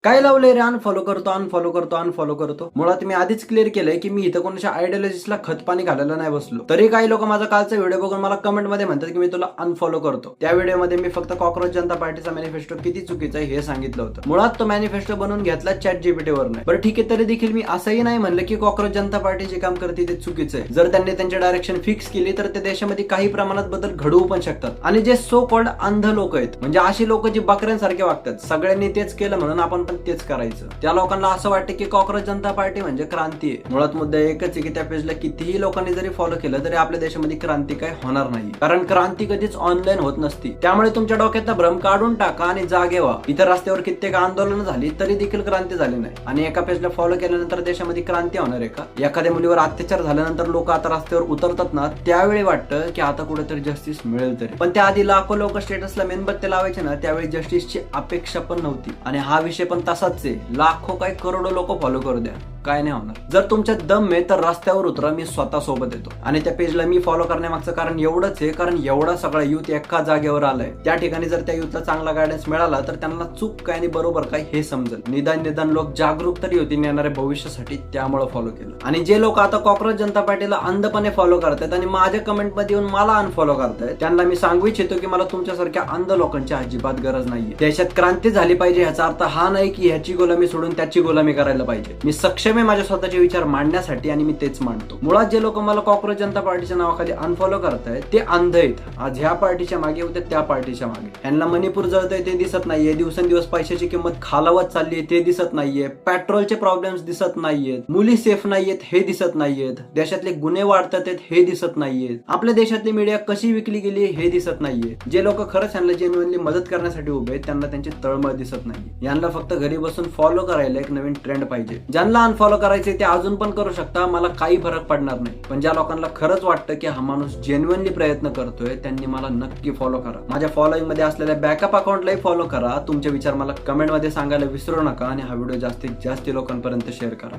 काय लावलंय रे? अनफॉलो करतो अनफॉलो करतो अनफॉलो करतो. मुळात मी आधीच क्लिअर केलंय की मी इथं कोणाच्या आयडियोलॉजीला खत पाणी घालायला नाही बसलो. तरी काही लोक माझा कालचा व्हिडिओ बघून मला कमेंट मध्ये म्हणतात की मी तुला अनफॉलो करतो. त्या व्हिडिओमध्ये मी फक्त कॉक्रोच जनता पार्टीचा मॅनिफेस्टो किती चुकीचा आहे हे सांगितलं होतं. मुळात तो मॅनिफेस्टो बनवून घेतला ChatGPT वर नाही. बरं ठीक आहे, तरी देखील मी असंही नाही म्हणलं की कॉक्रोच जनता पार्टी जे काम करते ते चुकीचं आहे. जर त्यांनी त्यांची डायरेक्शन फिक्स केली तर त्या देशामध्ये काही प्रमाणात बदल घडवू पण शकतात. आणि जे सो कॉल्ड अंध लोक आहेत, म्हणजे अशी लोक जी बकऱ्यांसारखे वागतात, सगळ्यांनी तेच केलं म्हणून आपण पण तेच करायचं, त्या लोकांना असं वाटतं की कॉक्रोच जनता पार्टी म्हणजे क्रांती आहे. मुळात मुद्दा एकच आहे की त्या पेजला कितीही लोकांनी जरी फॉलो केलं तरी आपल्या देशामध्ये क्रांती काय होणार नाही. कारण क्रांती कधीच ऑनलाईन होत नसती. त्यामुळे तुमच्या डोक्यातला भ्रम काढून टाका आणि जागे व्हा. इतर रस्त्यावर कित्येक आंदोलन झाली तरी देखील क्रांती झाली नाही. आणि एका पेजला फॉलो केल्यानंतर देशामध्ये क्रांती होणार आहे का? एखाद्या मुलीवर अत्याचार झाल्यानंतर लोक आता रस्त्यावर उतरतात ना, त्यावेळी वाटतं की आता कुठेतरी जस्टिस मिळेल तरी. पण त्याआधी लाखो लोक स्टेटसला मेणबत्ती लावायचे ना, त्यावेळी जस्टिसची अपेक्षा पण नव्हती. आणि हा विषय पण तसाच आहे. लाखो काय करोडो लोक फॉलो करू द्या, काय नाही होणार. जर तुमच्यात दम आहे तर रस्त्यावर उतरा, मी स्वतः सोबत येतो. आणि त्या पेजला मी फॉलो करण्यामागचं कारण एवढंच आहे, कारण एवढा सगळा युथ एका जागेवर आलाय. त्या ठिकाणी जर त्या युथला चांगला गायडन्स मिळाला तर त्यांना चूक काय आणि बरोबर काय हे समजेल. निदान लोक जागरूक तरी होतील येणाऱ्या भविष्यासाठी, त्यामुळे फॉलो केलं. आणि जे लोक आता कॉक्रोच जनता पार्टीला अंधपणे फॉलो करतात आणि माझ्या कमेंट मध्ये येऊन मला अनफॉलो करतायत, त्यांना मी सांगू इच्छितो की मला तुमच्यासारख्या अंध लोकांची अजिबात गरज नाहीये. देशात क्रांती झाली पाहिजे ह्याचा अर्थ हा नाही की ह्याची गुलामी सोडून त्याची गुलामी करायला पाहिजे. मी सक्षम आहे माझ्या स्वतःचे विचार मांडण्यासाठी आणि मी तेच मांडतो. मुळात जे लोक मला कॉक्रोच जनता पार्टीच्या नावाखाली अनफॉलो करतायत ते अंध आहेत. आज ह्या पार्टीच्या मागे होते त्या पार्टीच्या मागे. यांना मणिपूर जळतंय ते दिसत नाहीये, दिवसेंदिवस पैशाची किंमत खालावत चालली आहे ते दिसत नाहीये, पेट्रोलचे प्रॉब्लेम्स दिसत नाहीयेत, मुली सेफ नाहीयेत हे दिसत नाहीयेत, देशातले गुन्हे वाढतात हे दिसत नाहीयेत, आपल्या देशातली मीडिया कशी विकली गेली हे दिसत नाहीये. जे लोक खरंच यांना जेन्युइनली मदत करण्यासाठी उभे आहेत त्यांना त्यांची तळमळ दिसत नाही. यांना फक्त घरी बसून फॉलो करायला एक नवीन ट्रेंड पाहिजे. ज्यांना अनफॉलो करायचे ते अजून पण करू शकता, मला काही फरक पडणार नाही. पण ज्या लोकांना खरंच वाटतं की हा माणूस जेन्युइनली प्रयत्न करतोय त्यांनी मला नक्की फॉलो करा. माझ्या फॉलोइंग मध्ये असलेल्या बॅकअप अकाउंटलाही फॉलो करा. तुमचे विचार मला कमेंट मध्ये सांगायला विसरू नका आणि हा व्हिडिओ जास्तीत जास्त लोकांपर्यंत शेअर करा.